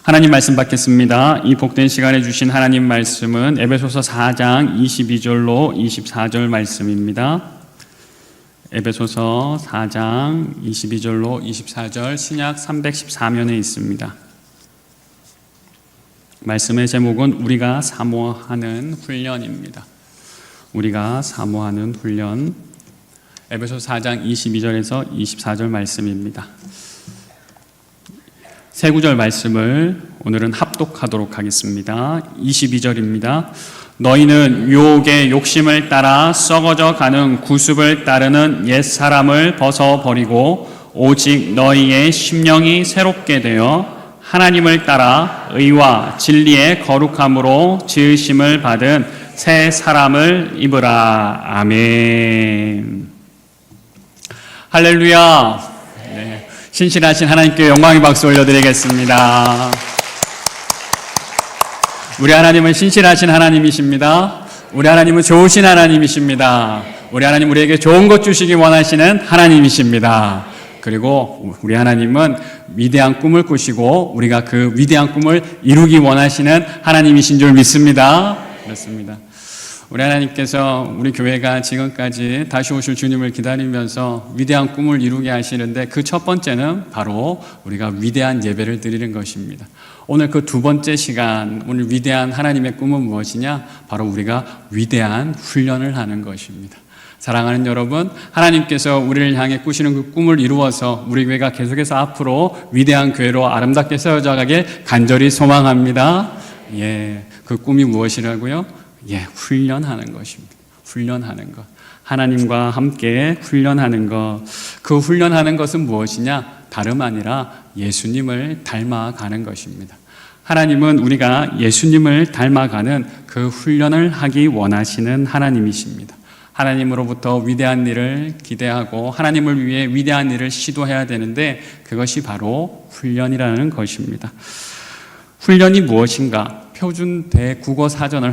하나님 말씀 받겠습니다. 이 복된 시간에 주신 하나님 말씀은 에베소서 4장 22절로 24절 말씀입니다. 에베소서 4장 22절로 24절 신약 314면에 있습니다. 말씀의 제목은 우리가 사모하는 훈련입니다. 우리가 사모하는 훈련. 에베소서 4장 22절에서 24절 말씀입니다. 세 구절 말씀을 오늘은 합독하도록 하겠습니다. 22절입니다. 너희는 유혹의 욕심을 따라 썩어져 가는 구습을 따르는 옛사람을 벗어버리고 오직 너희의 심령이 새롭게 되어 하나님을 따라 의와 진리의 거룩함으로 지으심을 받은 새 사람을 입으라. 아멘. 할렐루야. 네. 신실하신 하나님께 영광의 박수 올려드리겠습니다. 우리 하나님은 신실하신 하나님이십니다. 우리 하나님은 좋으신 하나님이십니다. 우리 하나님 우리에게 좋은 것 주시기 원하시는 하나님이십니다. 그리고 우리 하나님은 위대한 꿈을 꾸시고 우리가 그 위대한 꿈을 이루기 원하시는 하나님이신 줄 믿습니다. 그렇습니다. 우리 하나님께서 우리 교회가 지금까지 다시 오실 주님을 기다리면서 위대한 꿈을 이루게 하시는데 그 첫 번째는 바로 우리가 위대한 예배를 드리는 것입니다. 오늘 그 두 번째 시간, 오늘 위대한 하나님의 꿈은 무엇이냐? 바로 우리가 위대한 훈련을 하는 것입니다. 사랑하는 여러분, 하나님께서 우리를 향해 꾸시는 그 꿈을 이루어서 우리 교회가 계속해서 앞으로 위대한 교회로 아름답게 세워져 가길 간절히 소망합니다. 그 꿈이 무엇이라고요? 훈련하는 것입니다. 훈련하는 것. 하나님과 함께 훈련하는 것. 그 훈련하는 것은 무엇이냐? 다름 아니라 예수님을 닮아가는 것입니다. 하나님은 우리가 예수님을 닮아가는 그 훈련을 하기 원하시는 하나님이십니다. 하나님으로부터 위대한 일을 기대하고 하나님을 위해 위대한 일을 시도해야 되는데 그것이 바로 훈련이라는 것입니다. 훈련이 무엇인가? 표준 대국어 사전을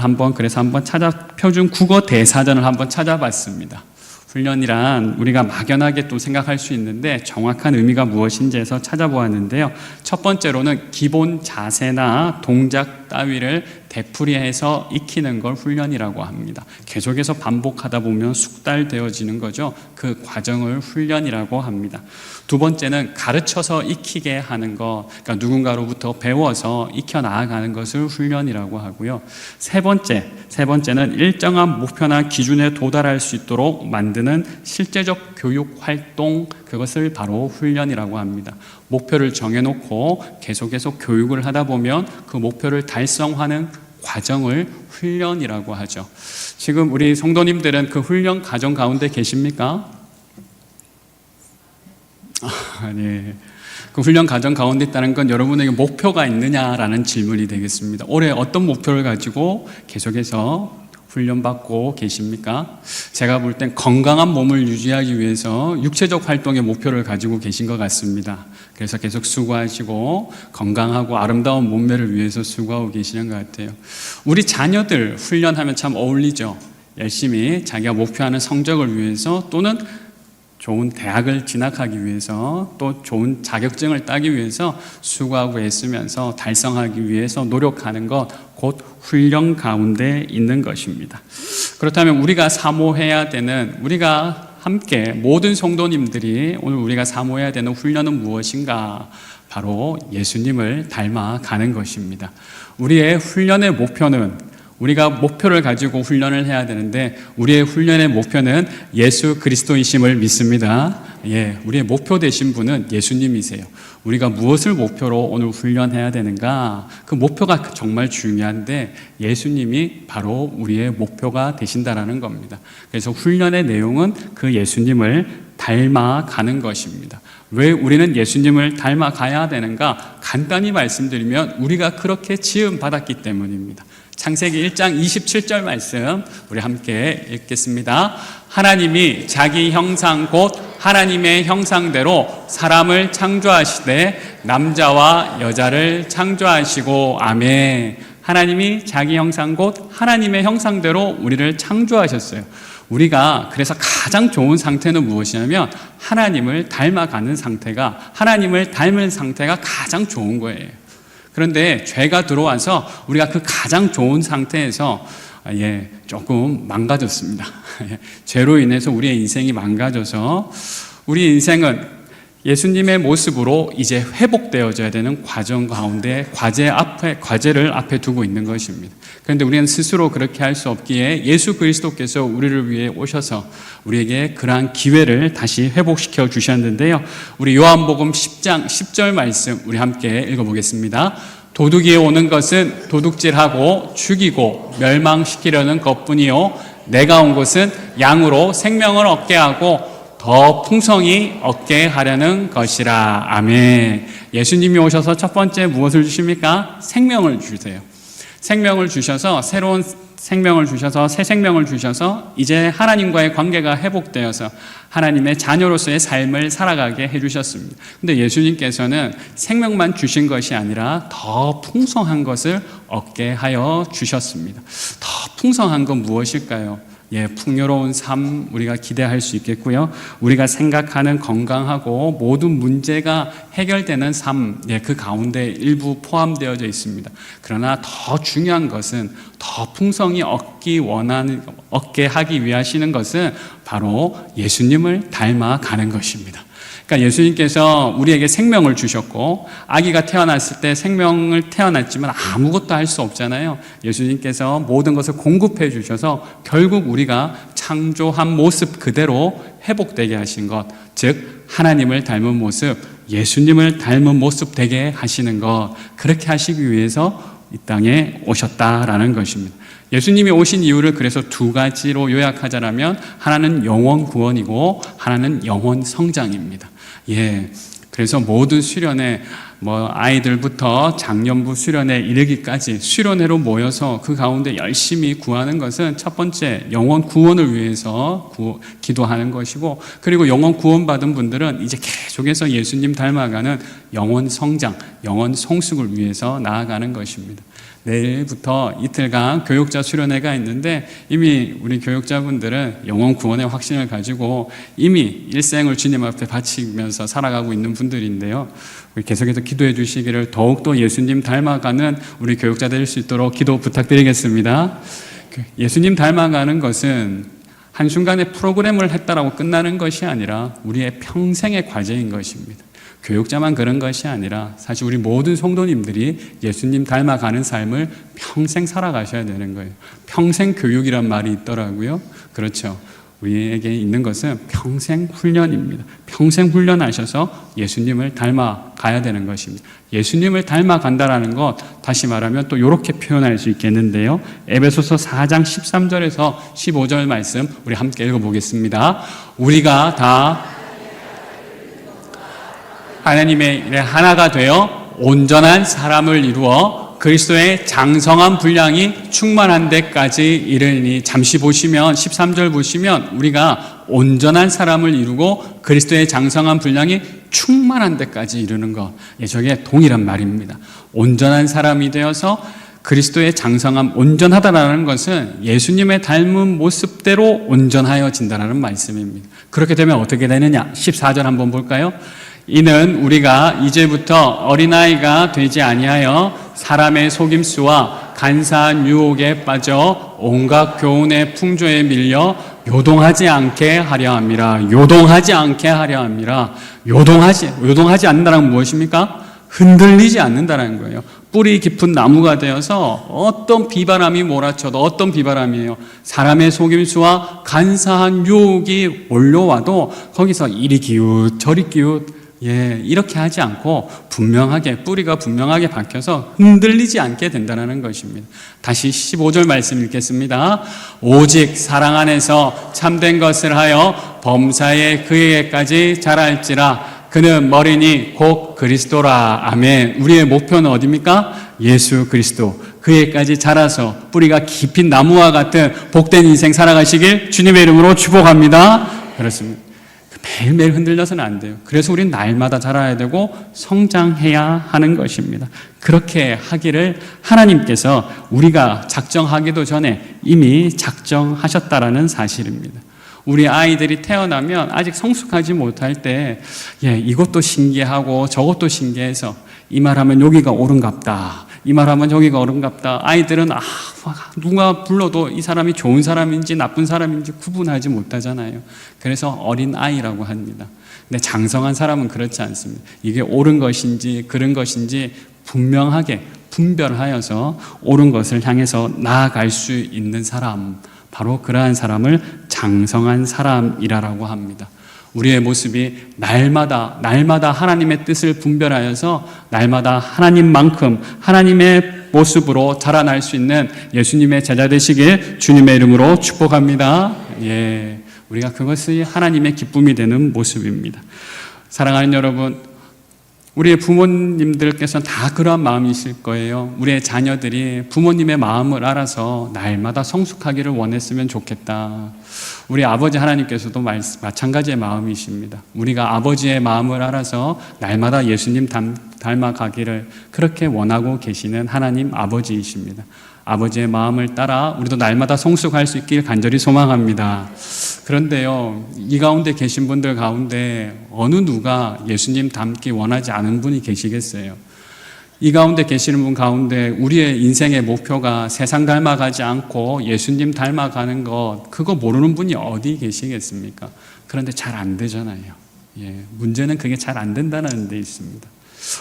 표준 국어 대사전을 한번 찾아봤습니다. 훈련이란 우리가 막연하게 또 생각할 수 있는데 정확한 의미가 무엇인지 해서 찾아보았는데요. 첫 번째로는 기본 자세나 동작 따위를 되풀이해서 익히는 걸 훈련이라고 합니다. 계속해서 반복하다 보면 숙달되어지는 거죠. 그 과정을 훈련이라고 합니다. 두 번째는 가르쳐서 익히게 하는 것, 그러니까 누군가로부터 배워서 익혀 나아가는 것을 훈련이라고 하고요. 세 번째는 일정한 목표나 기준에 도달할 수 있도록 만드는 실제적 교육 활동, 그것을 바로 훈련이라고 합니다. 목표를 정해놓고 계속해서 교육을 하다 보면 그 목표를 달성하는 과정을 훈련이라고 하죠. 지금 우리 성도님들은 그 훈련 과정 가운데 계십니까? 네. 그 훈련 과정 가운데 있다는 건 여러분에게 목표가 있느냐라는 질문이 되겠습니다. 올해 어떤 목표를 가지고 계속해서 훈련받고 계십니까? 제가 볼 땐 건강한 몸을 유지하기 위해서 육체적 활동의 목표를 가지고 계신 것 같습니다. 그래서 계속 수고하시고 건강하고 아름다운 몸매를 위해서 수고하고 계시는 것 같아요. 우리 자녀들 훈련하면 참 어울리죠. 열심히 자기가 목표하는 성적을 위해서 또는 좋은 대학을 진학하기 위해서 또 좋은 자격증을 따기 위해서 수고하고 애쓰면서 달성하기 위해서 노력하는 것, 곧 훈련 가운데 있는 것입니다. 그렇다면 우리가 사모해야 되는, 우리가 함께 모든 성도님들이 오늘 우리가 사모해야 되는 훈련은 무엇인가? 바로 예수님을 닮아가는 것입니다. 우리의 훈련의 목표는, 우리가 목표를 가지고 훈련을 해야 되는데 우리의 훈련의 목표는 예수 그리스도이심을 믿습니다. 우리의 목표 되신 분은 예수님이세요. 우리가 무엇을 목표로 오늘 훈련해야 되는가? 그 목표가 정말 중요한데 예수님이 바로 우리의 목표가 되신다라는 겁니다. 그래서 훈련의 내용은 그 예수님을 닮아가는 것입니다. 왜 우리는 예수님을 닮아가야 되는가? 간단히 말씀드리면 우리가 그렇게 지음 받았기 때문입니다. 창세기 1장 27절 말씀 우리 함께 읽겠습니다. 하나님이 자기 형상 곧 하나님의 형상대로 사람을 창조하시되 남자와 여자를 창조하시고 아멘. 하나님이 자기 형상 곧 하나님의 형상대로 우리를 창조하셨어요. 우리가 그래서 가장 좋은 상태는 무엇이냐면 하나님을 닮아가는 상태가, 하나님을 닮은 상태가 가장 좋은 거예요. 그런데 죄가 들어와서 우리가 그 가장 좋은 상태에서 조금 망가졌습니다. 죄로 인해서 우리의 인생이 망가져서 우리 인생은 예수님의 모습으로 이제 회복되어져야 되는 과정 가운데 과제를 앞에 두고 있는 것입니다. 그런데 우리는 스스로 그렇게 할 수 없기에 예수 그리스도께서 우리를 위해 오셔서 우리에게 그러한 기회를 다시 회복시켜 주셨는데요. 우리 요한복음 10장 10절 말씀 우리 함께 읽어보겠습니다. 도둑이 오는 것은 도둑질하고 죽이고 멸망시키려는 것뿐이요 내가 온 것은 양으로 생명을 얻게 하고 더 풍성히 얻게 하려는 것이라. 아멘. 예수님이 오셔서 첫 번째 무엇을 주십니까? 생명을 주세요. 생명을 주셔서 새로운 생명을 주셔서 새 생명을 주셔서 이제 하나님과의 관계가 회복되어서 하나님의 자녀로서의 삶을 살아가게 해주셨습니다. 근데 예수님께서는 생명만 주신 것이 아니라 더 풍성한 것을 얻게 하여 주셨습니다. 더 풍성한 건 무엇일까요? 풍요로운 삶 우리가 기대할 수 있겠고요. 우리가 생각하는 건강하고 모든 문제가 해결되는 삶, 그 가운데 일부 포함되어져 있습니다. 그러나 더 중요한 것은 더 풍성히 얻게 하기 위하시는 것은 바로 예수님을 닮아가는 것입니다. 그러니까 예수님께서 우리에게 생명을 주셨고 아기가 태어났을 때 생명을 태어났지만 아무것도 할 수 없잖아요. 예수님께서 모든 것을 공급해 주셔서 결국 우리가 창조한 모습 그대로 회복되게 하신 것, 즉 하나님을 닮은 모습, 예수님을 닮은 모습 되게 하시는 것, 그렇게 하시기 위해서 이 땅에 오셨다라는 것입니다. 예수님이 오신 이유를 그래서 두 가지로 요약하자면 하나는 영혼 구원이고 하나는 영혼 성장입니다. 그래서 모든 수련회 아이들부터 장년부 수련회 이르기까지 수련회로 모여서 그 가운데 열심히 구하는 것은 첫 번째 영혼 구원을 위해서 기도하는 것이고, 그리고 영혼 구원받은 분들은 이제 계속해서 예수님 닮아가는 영혼 성장, 영혼 성숙을 위해서 나아가는 것입니다. 내일부터 이틀간 교육자 수련회가 있는데 이미 우리 교육자분들은 영혼 구원의 확신을 가지고 이미 일생을 주님 앞에 바치면서 살아가고 있는 분들인데요. 우리 계속해서 기도해 주시기를 더욱더 예수님 닮아가는 우리 교육자 될 수 있도록 기도 부탁드리겠습니다. 예수님 닮아가는 것은 한순간에 프로그램을 했다라고 끝나는 것이 아니라 우리의 평생의 과제인 것입니다. 교육자만 그런 것이 아니라 사실 우리 모든 성도님들이 예수님 닮아가는 삶을 평생 살아가셔야 되는 거예요. 평생 교육이란 말이 있더라고요. 그렇죠. 우리에게 있는 것은 평생 훈련입니다. 평생 훈련하셔서 예수님을 닮아가야 되는 것입니다. 예수님을 닮아간다라는 것, 다시 말하면 또 이렇게 표현할 수 있겠는데요. 에베소서 4장 13절에서 15절 말씀 우리 함께 읽어보겠습니다. 우리가 다 하나님의 일에 하나가 되어 온전한 사람을 이루어 그리스도의 장성한 분량이 충만한 데까지 이르니. 잠시 보시면 13절 보시면 우리가 온전한 사람을 이루고 그리스도의 장성한 분량이 충만한 데까지 이르는 것, 저게 동일한 말입니다. 온전한 사람이 되어서 그리스도의 장성함, 온전하다라는 것은 예수님의 닮은 모습대로 온전하여진다라는 말씀입니다. 그렇게 되면 어떻게 되느냐? 14절 한번 볼까요? 이는 우리가 이제부터 어린아이가 되지 아니하여 사람의 속임수와 간사한 유혹에 빠져 온갖 교훈의 풍조에 밀려 요동하지 않게 하려 함이라. 요동하지 않게 하려 함이라. 요동하지 않는다는 건 무엇입니까? 흔들리지 않는다는 거예요. 뿌리 깊은 나무가 되어서 어떤 비바람이 몰아쳐도, 어떤 비바람이에요? 사람의 속임수와 간사한 유혹이 몰려와도 거기서 이리 기웃 저리 기웃 이렇게 하지 않고 분명하게, 뿌리가 분명하게 박혀서 흔들리지 않게 된다는 것입니다. 다시 15절 말씀 읽겠습니다. 오직 사랑 안에서 참된 것을 하여 범사에 그에게까지 자랄지라. 그는 머리니 곧 그리스도라. 아멘. 우리의 목표는 어디입니까? 예수 그리스도. 그에게까지 자라서 뿌리가 깊인 나무와 같은 복된 인생 살아가시길 주님의 이름으로 축복합니다. 그렇습니다. 매일매일 흔들려서는 안 돼요. 그래서 우리는 날마다 자라야 되고 성장해야 하는 것입니다. 그렇게 하기를 하나님께서 우리가 작정하기도 전에 이미 작정하셨다라는 사실입니다. 우리 아이들이 태어나면 아직 성숙하지 못할 때 이것도 신기하고 저것도 신기해서 이 말하면 여기가 옳은갑다. 이 말하면 여기가 옳은갑다. 아이들은 누가 불러도 이 사람이 좋은 사람인지 나쁜 사람인지 구분하지 못하잖아요. 그래서 어린 아이라고 합니다. 근데 장성한 사람은 그렇지 않습니다. 이게 옳은 것인지 그른 것인지 분명하게 분별하여서 옳은 것을 향해서 나아갈 수 있는 사람, 바로 그러한 사람을 장성한 사람이라고 합니다. 우리의 모습이 날마다 하나님의 뜻을 분별하여서 날마다 하나님만큼 하나님의 모습으로 자라날 수 있는 예수님의 제자 되시길 주님의 이름으로 축복합니다. 예, 우리가 그것이 하나님의 기쁨이 되는 모습입니다. 사랑하는 여러분, 우리의 부모님들께서는 다 그런 마음이실 거예요. 우리의 자녀들이 부모님의 마음을 알아서 날마다 성숙하기를 원했으면 좋겠다. 우리 아버지 하나님께서도 마찬가지의 마음이십니다. 우리가 아버지의 마음을 알아서 날마다 예수님 닮아가기를 그렇게 원하고 계시는 하나님 아버지이십니다. 아버지의 마음을 따라 우리도 날마다 성숙할 수 있길 간절히 소망합니다. 그런데요, 이 가운데 계신 분들 가운데 어느 누가 예수님 닮기 원하지 않은 분이 계시겠어요? 이 가운데 계시는 분 가운데 우리의 인생의 목표가 세상 닮아가지 않고 예수님 닮아가는 것, 그거 모르는 분이 어디 계시겠습니까? 그런데 잘 안 되잖아요. 예, 문제는 그게 잘 안 된다는 데 있습니다.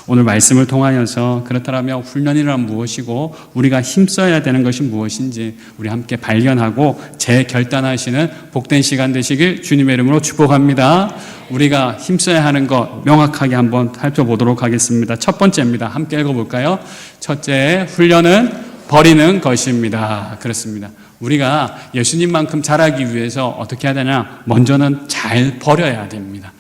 오늘 말씀을 통하여서 그렇다면 훈련이란 무엇이고 우리가 힘써야 되는 것이 무엇인지 우리 함께 발견하고 재결단하시는 복된 시간 되시길 주님의 이름으로 축복합니다. 우리가 힘써야 하는 것 명확하게 한번 살펴보도록 하겠습니다. 첫 번째입니다. 함께 읽어볼까요? 첫째, 훈련은 버리는 것입니다. 그렇습니다. 우리가 예수님만큼 자라기 위해서 어떻게 해야 되냐? 먼저는 잘 버려야 됩니다.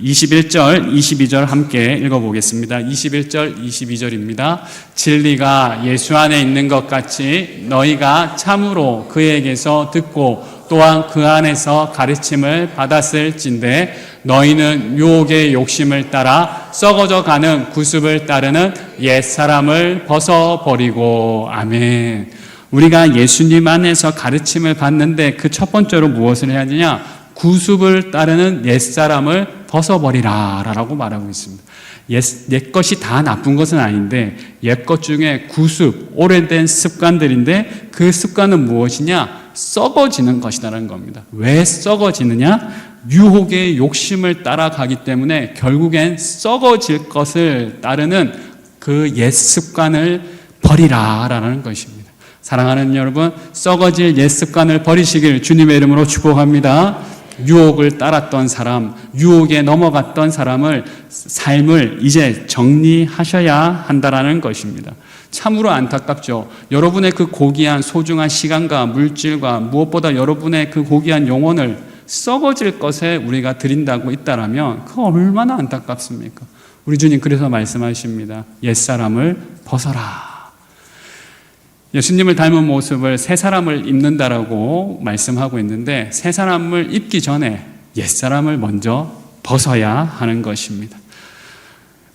21절, 22절 함께 읽어보겠습니다. 21절, 22절입니다. 진리가 예수 안에 있는 것 같이 너희가 참으로 그에게서 듣고 또한 그 안에서 가르침을 받았을진대 너희는 유혹의 욕심을 따라 썩어져 가는 구습을 따르는 옛사람을 벗어버리고. 아멘. 우리가 예수님 안에서 가르침을 받는데 그 첫 번째로 무엇을 해야 되냐? 구습을 따르는 옛사람을 벗어버리라 라고 말하고 있습니다. 옛 것이 다 나쁜 것은 아닌데 옛 것 중에 구습, 오래된 습관들인데 그 습관은 무엇이냐? 썩어지는 것이라는 겁니다. 왜 썩어지느냐? 유혹의 욕심을 따라가기 때문에 결국엔 썩어질 것을 따르는 그 옛 습관을 버리라 라는 것입니다. 사랑하는 여러분, 썩어질 옛 습관을 버리시길 주님의 이름으로 축복합니다. 유혹을 따랐던 사람, 유혹에 넘어갔던 사람을 삶을 이제 정리하셔야 한다라는 것입니다. 참으로 안타깝죠. 여러분의 그 고귀한 소중한 시간과 물질과 무엇보다 여러분의 그 고귀한 영혼을 썩어질 것에 우리가 드린다고 있다라면 그거 얼마나 안타깝습니까? 우리 주님 그래서 말씀하십니다. 옛사람을 벗어라. 예수님을 닮은 모습을 새 사람을 입는다라고 말씀하고 있는데 새 사람을 입기 전에 옛사람을 먼저 벗어야 하는 것입니다.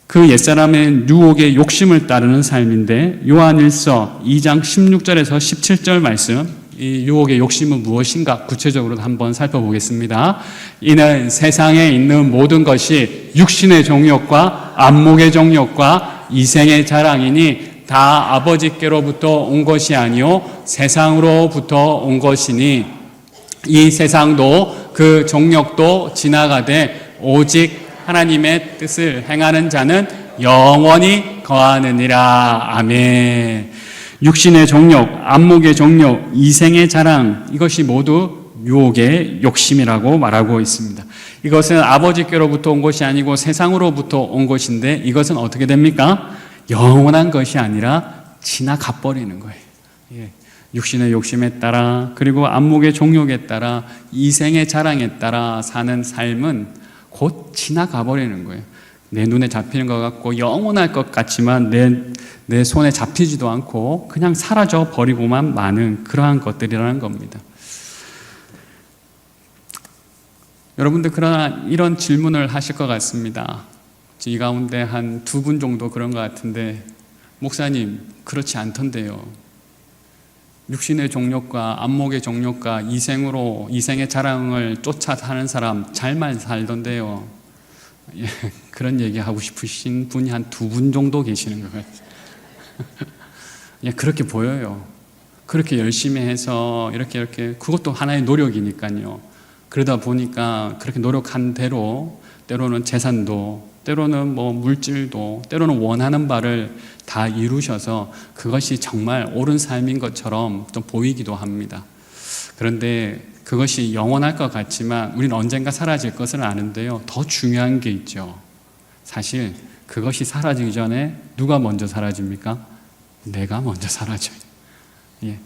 그 옛사람의 유혹의 욕심을 따르는 삶인데 요한일서 2장 16절에서 17절 말씀, 이 유혹의 욕심은 무엇인가 구체적으로 한번 살펴보겠습니다. 이는 세상에 있는 모든 것이 육신의 정욕과 안목의 정욕과 이생의 자랑이니 다 아버지께로부터 온 것이 아니요 세상으로부터 온 것이니 이 세상도 그 정욕도 지나가되 오직 하나님의 뜻을 행하는 자는 영원히 거하느니라. 아멘. 육신의 정욕, 안목의 정욕, 이생의 자랑, 이것이 모두 유혹의 욕심이라고 말하고 있습니다. 이것은 아버지께로부터 온 것이 아니고 세상으로부터 온 것인데 이것은 어떻게 됩니까? 영원한 것이 아니라 지나가 버리는 거예요. 예. 육신의 욕심에 따라 그리고 안목의 종욕에 따라 이생의 자랑에 따라 사는 삶은 곧 지나가 버리는 거예요. 내 눈에 잡히는 것 같고 영원할 것 같지만 내 손에 잡히지도 않고 그냥 사라져 버리고만 마는 그러한 것들이라는 겁니다. 여러분들 그러나 이런 질문을 하실 것 같습니다. 이 가운데 한 2분 정도 그런 것 같은데 목사님 그렇지 않던데요. 육신의 정욕과 안목의 정욕과 이생의 자랑을 쫓아 사는 사람 잘만 살던데요. 예, 그런 얘기하고 싶으신 분이 한 2분 정도 계시는 것 같아요. 예, 그렇게 보여요. 그렇게 열심히 해서 이렇게 그것도 하나의 노력이니까요. 그러다 보니까 그렇게 노력한 대로 때로는 재산도, 때로는 뭐 물질도, 때로는 원하는 바를 다 이루셔서 그것이 정말 옳은 삶인 것처럼 좀 보이기도 합니다. 그런데 그것이 영원할 것 같지만 우리는 언젠가 사라질 것을 아는데요. 더 중요한 게 있죠. 사실 그것이 사라지기 전에 누가 먼저 사라집니까? 내가 먼저 사라져요. 예.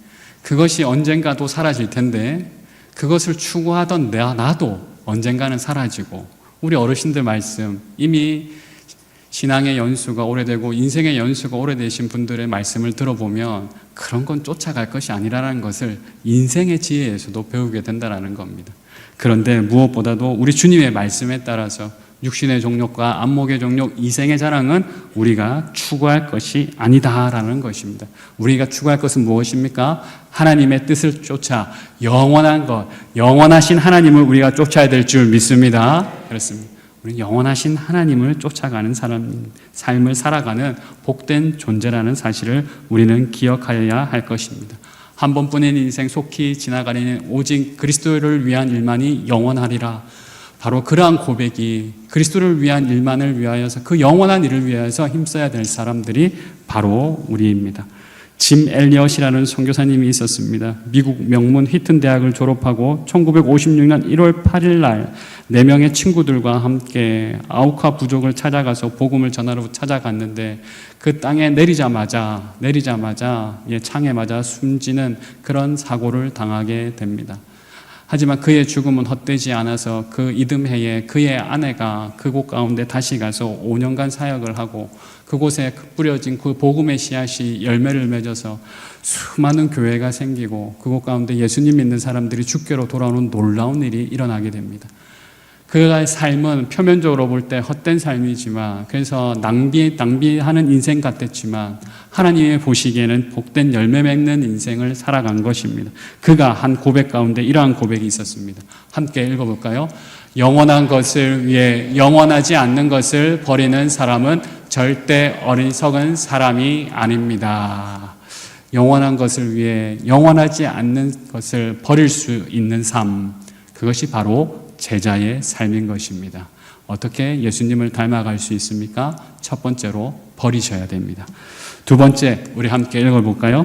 그것이 언젠가도 사라질 텐데 그것을 추구하던 나도 언젠가는 사라지고, 우리 어르신들 말씀, 이미 신앙의 연수가 오래되고 인생의 연수가 오래되신 분들의 말씀을 들어보면 그런 건 쫓아갈 것이 아니라는 것을 인생의 지혜에서도 배우게 된다는 겁니다. 그런데 무엇보다도 우리 주님의 말씀에 따라서 육신의 종력과 안목의 종력, 이생의 자랑은 우리가 추구할 것이 아니다라는 것입니다. 우리가 추구할 것은 무엇입니까? 하나님의 뜻을 쫓아 영원한 것, 영원하신 하나님을 우리가 쫓아야 될 줄 믿습니다. 그렇습니다. 우리는 영원하신 하나님을 쫓아가는 삶을 살아가는 복된 존재라는 사실을 우리는 기억하여야 할 것입니다. 한 번뿐인 인생 속히 지나가리니 오직 그리스도를 위한 일만이 영원하리라. 바로 그러한 고백이 그리스도를 위한 일만을 위하여서, 그 영원한 일을 위하여서 힘써야 될 사람들이 바로 우리입니다. 짐 엘리엇이라는 선교사님이 있었습니다. 미국 명문 휘튼 대학을 졸업하고 1956년 1월 8일 날 4명의 친구들과 함께 아우카 부족을 찾아가서 복음을 전하러 찾아갔는데 그 땅에 내리자마자 창에 맞아 숨지는 그런 사고를 당하게 됩니다. 하지만 그의 죽음은 헛되지 않아서 그 이듬해에 그의 아내가 그곳 가운데 다시 가서 5년간 사역을 하고 그곳에 뿌려진 그 복음의 씨앗이 열매를 맺어서 수많은 교회가 생기고 그곳 가운데 예수님 믿는 사람들이 주께로 돌아오는 놀라운 일이 일어나게 됩니다. 그의 삶은 표면적으로 볼 때 헛된 삶이지만, 그래서 낭비하는 인생 같았지만 하나님의 보시기에는 복된 열매 맺는 인생을 살아간 것입니다. 그가 한 고백 가운데 이러한 고백이 있었습니다. 함께 읽어볼까요? 영원한 것을 위해 영원하지 않는 것을 버리는 사람은 절대 어리석은 사람이 아닙니다. 영원한 것을 위해 영원하지 않는 것을 버릴 수 있는 삶, 그것이 바로 제자의 삶인 것입니다. 어떻게 예수님을 닮아갈 수 있습니까? 첫 번째로 버리셔야 됩니다. 두 번째, 우리 함께 읽어볼까요?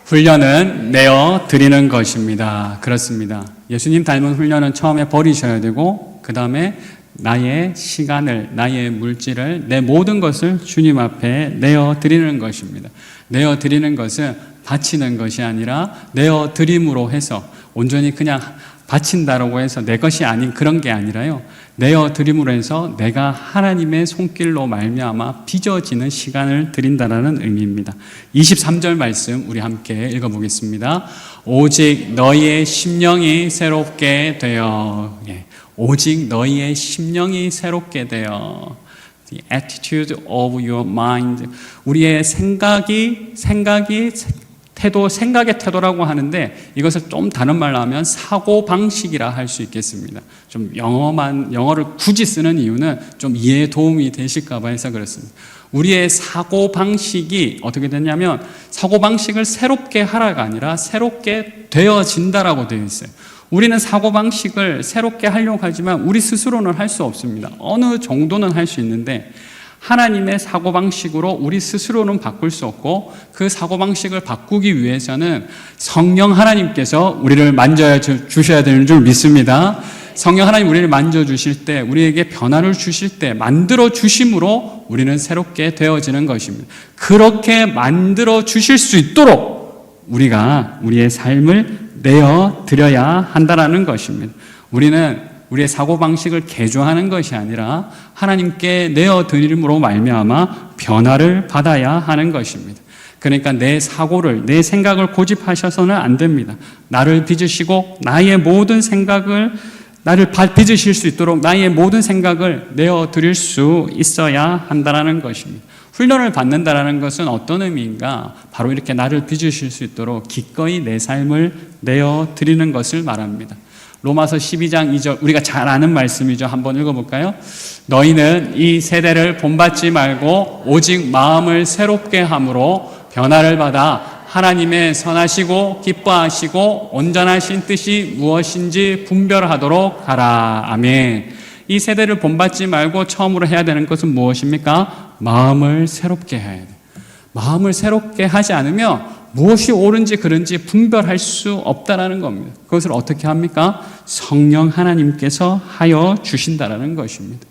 훈련은 내어 드리는 것입니다. 그렇습니다. 예수님 닮은 훈련은 처음에 버리셔야 되고, 그 다음에 나의 시간을, 나의 물질을, 내 모든 것을 주님 앞에 내어 드리는 것입니다. 내어 드리는 것은 바치는 것이 아니라 내어 드림으로 해서 온전히 그냥 바친다라고 해서 내 것이 아닌 그런 게 아니라요, 내어 드림으로 해서 내가 하나님의 손길로 말미암아 빚어지는 시간을 드린다라는 의미입니다. 23절 말씀 우리 함께 읽어보겠습니다. 오직 너희의 심령이 새롭게 되어, 오직 너희의 심령이 새롭게 되어, The attitude of your mind, 우리의 생각의 태도라고 하는데, 이것을 좀 다른 말로 하면 사고방식이라 할 수 있겠습니다. 좀 영어를 굳이 쓰는 이유는 좀 이해에 도움이 되실까봐 해서 그렇습니다. 우리의 사고방식이 어떻게 되냐면, 사고방식을 새롭게 하라가 아니라 새롭게 되어진다라고 되어 있어요. 우리는 사고방식을 새롭게 하려고 하지만 우리 스스로는 할 수 없습니다. 어느 정도는 할 수 있는데, 하나님의 사고방식으로 우리 스스로는 바꿀 수 없고, 그 사고방식을 바꾸기 위해서는 성령 하나님께서 우리를 만져 주셔야 되는 줄 믿습니다. 성령 하나님 우리를 만져주실 때, 우리에게 변화를 주실 때 만들어 주심으로 우리는 새롭게 되어지는 것입니다. 그렇게 만들어 주실 수 있도록 우리가 우리의 삶을 내어 드려야 한다는 것입니다. 우리는 우리의 사고방식을 개조하는 것이 아니라 하나님께 내어드림으로 말미암아 변화를 받아야 하는 것입니다. 그러니까 내 사고를, 내 생각을 고집하셔서는 안 됩니다. 나를 빚으시고 나의 모든 생각을, 나를 빚으실 수 있도록 나의 모든 생각을 내어드릴 수 있어야 한다는 것입니다. 훈련을 받는다는 것은 어떤 의미인가? 바로 이렇게 나를 빚으실 수 있도록 기꺼이 내 삶을 내어드리는 것을 말합니다. 로마서 12장 2절, 우리가 잘 아는 말씀이죠. 한번 읽어볼까요? 너희는 이 세대를 본받지 말고 오직 마음을 새롭게 함으로 변화를 받아 하나님의 선하시고 기뻐하시고 온전하신 뜻이 무엇인지 분별하도록 하라. 아멘. 이 세대를 본받지 말고 처음으로 해야 되는 것은 무엇입니까? 마음을 새롭게 해야 돼요. 마음을 새롭게 하지 않으면 무엇이 옳은지 그른지 분별할 수 없다라는 겁니다. 그것을 어떻게 합니까? 성령 하나님께서 하여 주신다라는 것입니다.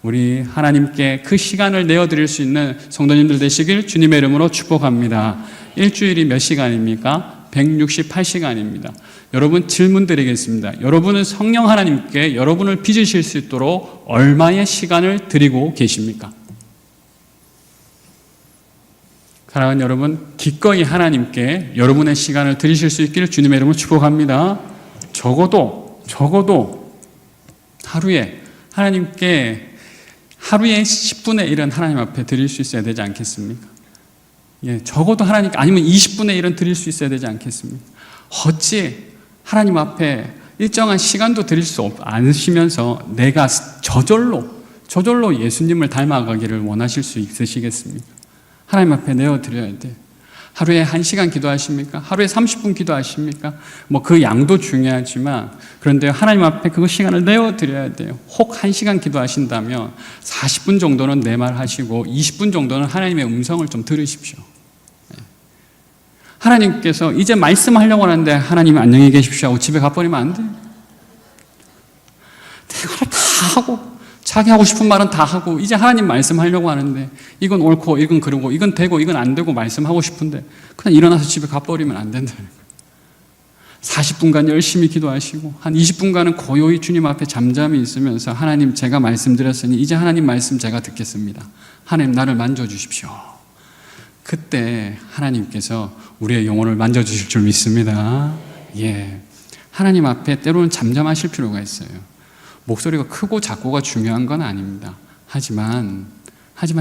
우리 하나님께 그 시간을 내어드릴 수 있는 성도님들 되시길 주님의 이름으로 축복합니다. 일주일이 몇 시간입니까? 168시간입니다. 여러분 질문 드리겠습니다. 여러분은 성령 하나님께 여러분을 빚으실 수 있도록 얼마의 시간을 드리고 계십니까? 사랑하는 여러분, 기꺼이 하나님께 여러분의 시간을 드리실 수 있기를 주님의 이름으로 축복합니다. 적어도 하루에 하나님께 하루에 10분의 1은 하나님 앞에 드릴 수 있어야 되지 않겠습니까? 예, 적어도 하나님께, 아니면 20분의 1은 드릴 수 있어야 되지 않겠습니까? 어찌 하나님 앞에 일정한 시간도 드릴 수 않으시면서 내가 저절로 예수님을 닮아가기를 원하실 수 있으시겠습니까? 하나님 앞에 내어드려야 돼. 하루에 1시간 기도하십니까? 하루에 30분 기도하십니까? 그 양도 중요하지만, 그런데 하나님 앞에 그 시간을 내어드려야 돼요. 혹 1시간 기도하신다면 40분 정도는 내 말 하시고 20분 정도는 하나님의 음성을 좀 들으십시오. 하나님께서 이제 말씀하려고 하는데 하나님 안녕히 계십시오 하고 집에 가버리면 안 돼요. 대화를 다 하고 자기 하고 싶은 말은 다 하고 이제 하나님 말씀하려고 하는데 이건 옳고 이건 그르고 이건 되고 이건 안 되고 말씀하고 싶은데 그냥 일어나서 집에 가버리면 안 된다는 거예요. 40분간 열심히 기도하시고 한 20분간은 고요히 주님 앞에 잠잠히 있으면서 하나님 제가 말씀드렸으니 이제 하나님 말씀 제가 듣겠습니다. 하나님 나를 만져주십시오. 그때 하나님께서 우리의 영혼을 만져주실 줄 믿습니다. 예, 하나님 앞에 때로는 잠잠하실 필요가 있어요. 목소리가 크고 작고가 중요한 건 아닙니다. 하지만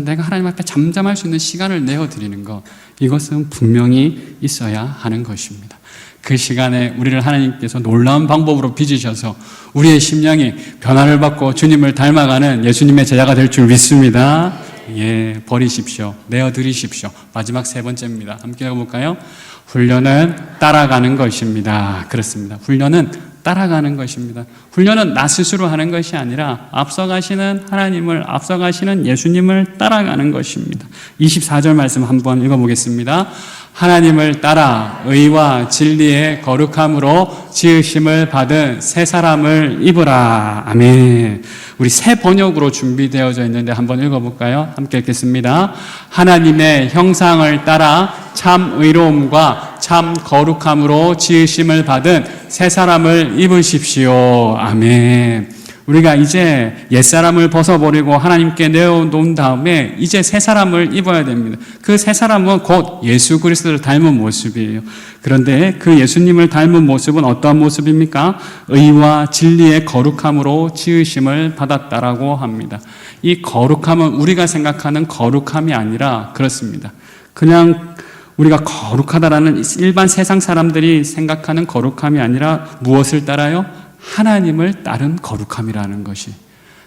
내가 하나님 앞에 잠잠할 수 있는 시간을 내어드리는 것, 이것은 분명히 있어야 하는 것입니다. 그 시간에 우리를 하나님께서 놀라운 방법으로 빚으셔서 우리의 심령이 변화를 받고 주님을 닮아가는 예수님의 제자가 될 줄 믿습니다. 예, 버리십시오. 내어드리십시오. 마지막 3번째입니다. 함께 해볼까요? 훈련은 따라가는 것입니다. 그렇습니다. 훈련은 따라가는 것입니다. 훈련은 나 스스로 하는 것이 아니라 앞서가시는 하나님을, 앞서가시는 예수님을 따라가는 것입니다. 24절 말씀 한번 읽어보겠습니다. 하나님을 따라 의와 진리의 거룩함으로 지으심을 받은 새 사람을 입으라. 아멘. 우리 새 번역으로 준비되어져 있는데 한번 읽어볼까요? 함께 읽겠습니다. 하나님의 형상을 따라 참 의로움과 참 거룩함으로 지으심을 받은 새 사람을 입으십시오. 아멘. 우리가 이제 옛사람을 벗어버리고 하나님께 내어놓은 다음에 이제 새 사람을 입어야 됩니다. 그 새 사람은 곧 예수 그리스도를 닮은 모습이에요. 그런데 그 예수님을 닮은 모습은 어떠한 모습입니까? 의와 진리의 거룩함으로 지으심을 받았다라고 합니다. 이 거룩함은 우리가 생각하는 거룩함이 아니라 그렇습니다. 그냥 우리가 거룩하다라는 일반 세상 사람들이 생각하는 거룩함이 아니라 무엇을 따라요? 하나님을 따른 거룩함이라는 것이.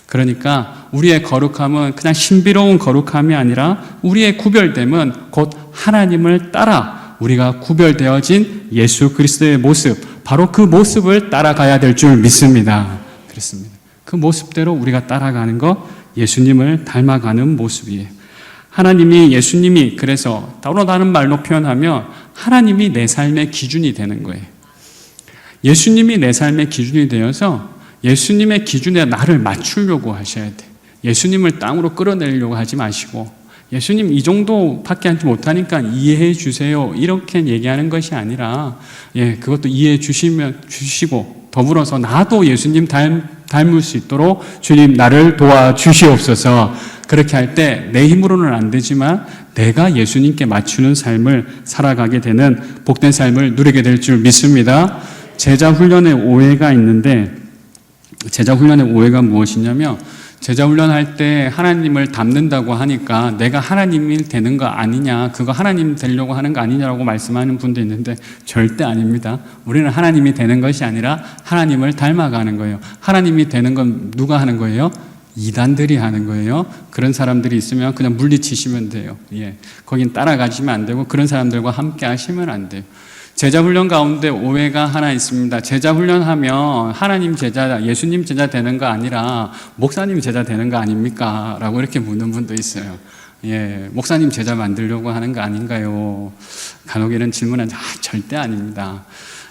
그러니까 우리의 거룩함은 그냥 신비로운 거룩함이 아니라 우리의 구별됨은 곧 하나님을 따라 우리가 구별되어진 예수 그리스도의 모습, 바로 그 모습을 따라가야 될 줄 믿습니다. 그렇습니다. 그 모습대로 우리가 따라가는 것, 예수님을 닮아가는 모습이에요. 예수님이 그래서 따로 다른 말로 표현하면 하나님이 내 삶의 기준이 되는 거예요. 예수님이 내 삶의 기준이 되어서 예수님의 기준에 나를 맞추려고 하셔야 돼. 예수님을 땅으로 끌어내려고 하지 마시고 예수님 이 정도밖에 하지 못하니까 이해해 주세요 이렇게 얘기하는 것이 아니라 그것도 이해해 주시고 더불어서 나도 예수님 닮을 수 있도록 주님 나를 도와주시옵소서. 그렇게 할 때 내 힘으로는 안 되지만 내가 예수님께 맞추는 삶을 살아가게 되는 복된 삶을 누리게 될 줄 믿습니다. 제자 훈련의 오해가 있는데 제자 훈련의 오해가 무엇이냐면 제자 훈련할 때 하나님을 닮는다고 하니까 내가 하나님이 되는 거 아니냐, 그거 하나님 되려고 하는 거 아니냐라고 말씀하는 분도 있는데 절대 아닙니다. 우리는 하나님이 되는 것이 아니라 하나님을 닮아가는 거예요. 하나님이 되는 건 누가 하는 거예요? 이단들이 하는 거예요. 그런 사람들이 있으면 그냥 물리치시면 돼요. 거긴 따라가시면 안 되고 그런 사람들과 함께 하시면 안 돼요. 제자 훈련 가운데 오해가 하나 있습니다. 제자 훈련하면 하나님 제자, 예수님 제자 되는 거 아니라 목사님 제자 되는 거 아닙니까? 라고 이렇게 묻는 분도 있어요. 목사님 제자 만들려고 하는 거 아닌가요? 간혹 이런 질문은 절대 아닙니다.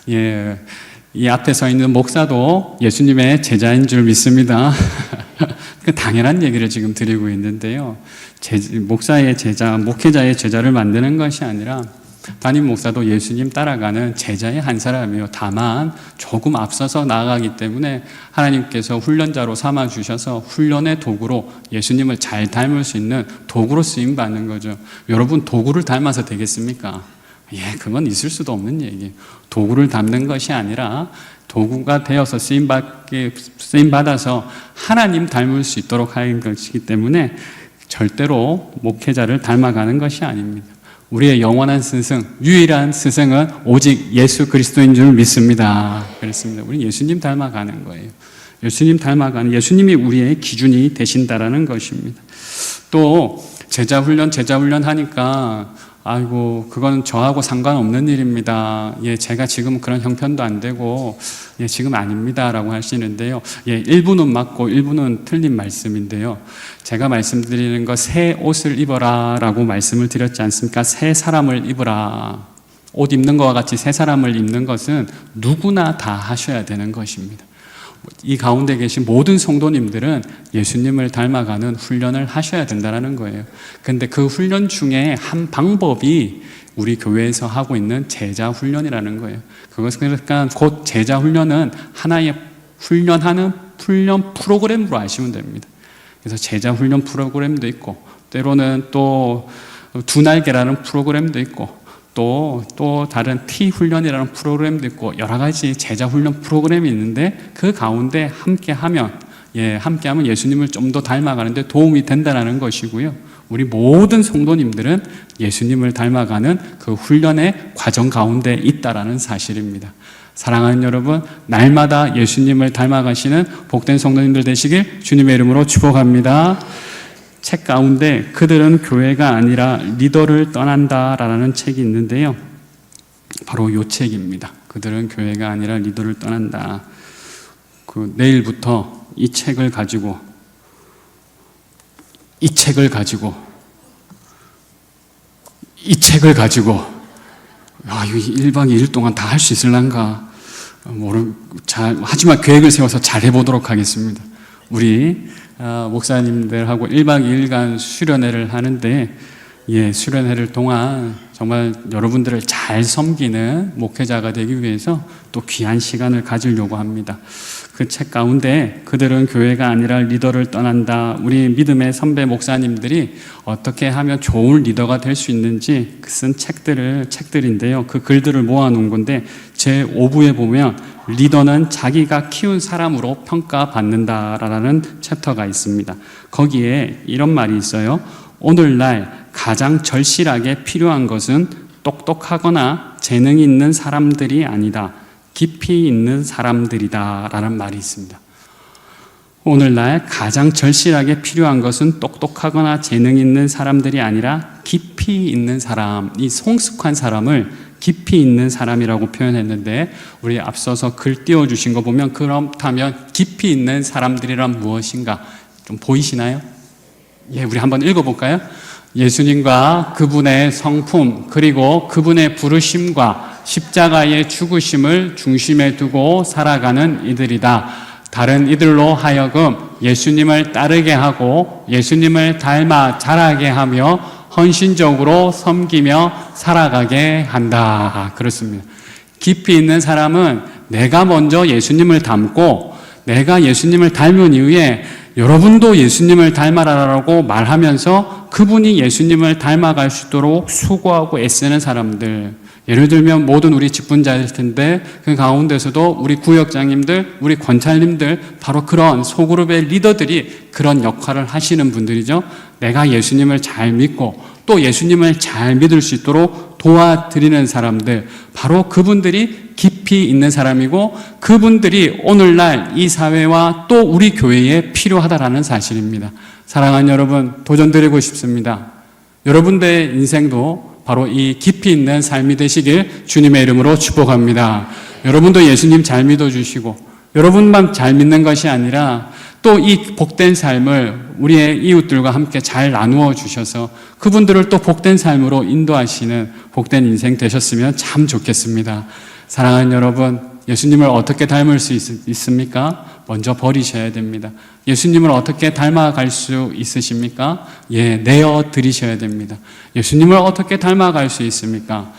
이 앞에 서 있는 목사도 예수님의 제자인 줄 믿습니다. 그 당연한 얘기를 지금 드리고 있는데요. 목사의 제자, 목회자의 제자를 만드는 것이 아니라 담임 목사도 예수님 따라가는 제자의 한 사람이에요. 다만 조금 앞서서 나아가기 때문에 하나님께서 훈련자로 삼아주셔서 훈련의 도구로 예수님을 잘 닮을 수 있는 도구로 쓰임받는 거죠. 여러분 도구를 닮아서 되겠습니까? 그건 있을 수도 없는 얘기예요. 도구를 닮는 것이 아니라 도구가 되어서 쓰임받아서 하나님 닮을 수 있도록 하는 것이기 때문에 절대로 목회자를 닮아가는 것이 아닙니다. 우리의 영원한 스승, 유일한 스승은 오직 예수 그리스도인 줄 믿습니다. 그렇습니다. 우리 예수님 닮아가는 거예요. 예수님이 우리의 기준이 되신다라는 것입니다. 또 제자 훈련 하니까 아이고 그건 저하고 상관없는 일입니다. 제가 지금 그런 형편도 안 되고 지금 아닙니다 라고 하시는데요. 일부는 맞고 일부는 틀린 말씀인데요. 제가 말씀드리는 거 새 옷을 입어라 라고 말씀을 드렸지 않습니까? 새 사람을 입으라. 옷 입는 것과 같이 새 사람을 입는 것은 누구나 다 하셔야 되는 것입니다. 이 가운데 계신 모든 성도님들은 예수님을 닮아가는 훈련을 하셔야 된다는 거예요. 근데 그 훈련 중에 한 방법이 우리 교회에서 하고 있는 제자 훈련이라는 거예요. 그것은 그러니까 곧 제자 훈련은 하나의 훈련 프로그램으로 아시면 됩니다. 그래서 제자 훈련 프로그램도 있고 때로는 또 두 날개라는 프로그램도 있고 또 다른 T 훈련이라는 프로그램도 있고 여러 가지 제자 훈련 프로그램이 있는데 그 가운데 함께하면 예수님을 좀 더 닮아가는데 도움이 된다는 것이고요. 우리 모든 성도님들은 예수님을 닮아가는 그 훈련의 과정 가운데 있다라는 사실입니다. 사랑하는 여러분, 날마다 예수님을 닮아가시는 복된 성도님들 되시길 주님의 이름으로 축복합니다. 책 가운데 그들은 교회가 아니라 리더를 떠난다라는 책이 있는데요. 바로 이 책입니다. 그들은 교회가 아니라 리더를 떠난다. 내일부터 이 책을 가지고 이 책을 가지고 이거 1박 2일 동안 다 할 수 있을란가 하지만 계획을 세워서 잘 해보도록 하겠습니다. 우리 목사님들하고 1박 2일간 수련회를 하는데 수련회를 동안 정말 여러분들을 잘 섬기는 목회자가 되기 위해서 또 귀한 시간을 가지려고 합니다. 그 책 가운데 그들은 교회가 아니라 리더를 떠난다. 우리 믿음의 선배 목사님들이 어떻게 하면 좋은 리더가 될 수 있는지 쓴 책들인데요. 그 글들을 모아놓은 건데 제5부에 보면 리더는 자기가 키운 사람으로 평가받는다라는 챕터가 있습니다. 거기에 이런 말이 있어요. 오늘날 가장 절실하게 필요한 것은 똑똑하거나 재능이 있는 사람들이 아니다. 깊이 있는 사람들이다 라는 말이 있습니다. 오늘날 가장 절실하게 필요한 것은 똑똑하거나 재능 있는 사람들이 아니라 깊이 있는 사람, 이 성숙한 사람을 깊이 있는 사람이라고 표현했는데 우리 앞서서 글 띄워주신 거 보면 그렇다면 깊이 있는 사람들이란 무엇인가 좀 보이시나요? 우리 한번 읽어볼까요? 예수님과 그분의 성품 그리고 그분의 부르심과 십자가의 죽으심을 중심에 두고 살아가는 이들이다. 다른 이들로 하여금 예수님을 따르게 하고 예수님을 닮아 자라게 하며 헌신적으로 섬기며 살아가게 한다. 그렇습니다. 깊이 있는 사람은 내가 먼저 예수님을 닮고 내가 예수님을 닮은 이후에 여러분도 예수님을 닮아라라고 말하면서 그분이 예수님을 닮아갈 수 있도록 수고하고 애쓰는 사람들, 예를 들면 모든 우리 직분자일 텐데 그 가운데서도 우리 구역장님들, 우리 권찰님들, 바로 그런 소그룹의 리더들이 그런 역할을 하시는 분들이죠. 내가 예수님을 잘 믿고 또 예수님을 잘 믿을 수 있도록 도와드리는 사람들, 바로 그분들이 깊이 있는 사람이고 그분들이 오늘날 이 사회와 또 우리 교회에 필요하다라는 사실입니다. 사랑하는 여러분, 도전드리고 싶습니다. 여러분들의 인생도 바로 이 깊이 있는 삶이 되시길 주님의 이름으로 축복합니다. 여러분도 예수님 잘 믿어주시고 여러분만 잘 믿는 것이 아니라 또 이 복된 삶을 우리의 이웃들과 함께 잘 나누어 주셔서 그분들을 또 복된 삶으로 인도하시는 복된 인생 되셨으면 참 좋겠습니다. 사랑하는 여러분, 예수님을 어떻게 닮을 수 있습니까? 먼저 버리셔야 됩니다. 예수님을 어떻게 닮아갈 수 있으십니까? 내어 드리셔야 됩니다. 예수님을 어떻게 닮아갈 수 있습니까?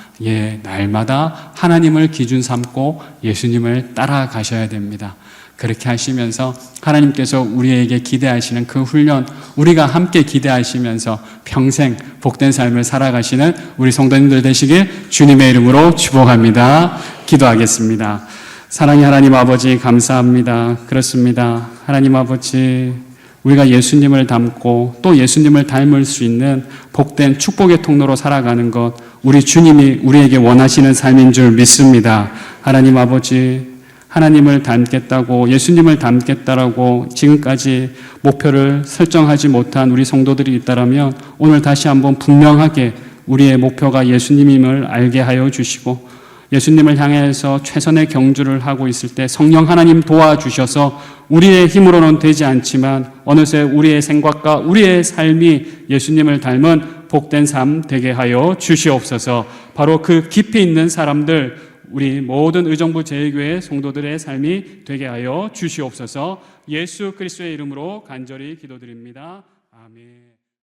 날마다 하나님을 기준 삼고 예수님을 따라가셔야 됩니다. 그렇게 하시면서 하나님께서 우리에게 기대하시는 그 훈련, 우리가 함께 기대하시면서 평생 복된 삶을 살아가시는 우리 성도님들 되시길 주님의 이름으로 축복합니다. 기도하겠습니다. 사랑의 하나님 아버지, 감사합니다. 그렇습니다. 하나님 아버지, 우리가 예수님을 닮고 또 예수님을 닮을 수 있는 복된 축복의 통로로 살아가는 것, 우리 주님이 우리에게 원하시는 삶인 줄 믿습니다. 하나님 아버지, 하나님을 닮겠다고, 예수님을 닮겠다라고 지금까지 목표를 설정하지 못한 우리 성도들이 있다면 오늘 다시 한번 분명하게 우리의 목표가 예수님임을 알게 하여 주시고, 예수님을 향해서 최선의 경주를 하고 있을 때 성령 하나님 도와주셔서 우리의 힘으로는 되지 않지만 어느새 우리의 생각과 우리의 삶이 예수님을 닮은 복된 삶 되게 하여 주시옵소서. 바로 그 깊이 있는 사람들, 우리 모든 의정부 제1교회 성도들의 삶이 되게 하여 주시옵소서. 예수 그리스도의 이름으로 간절히 기도드립니다. 아멘.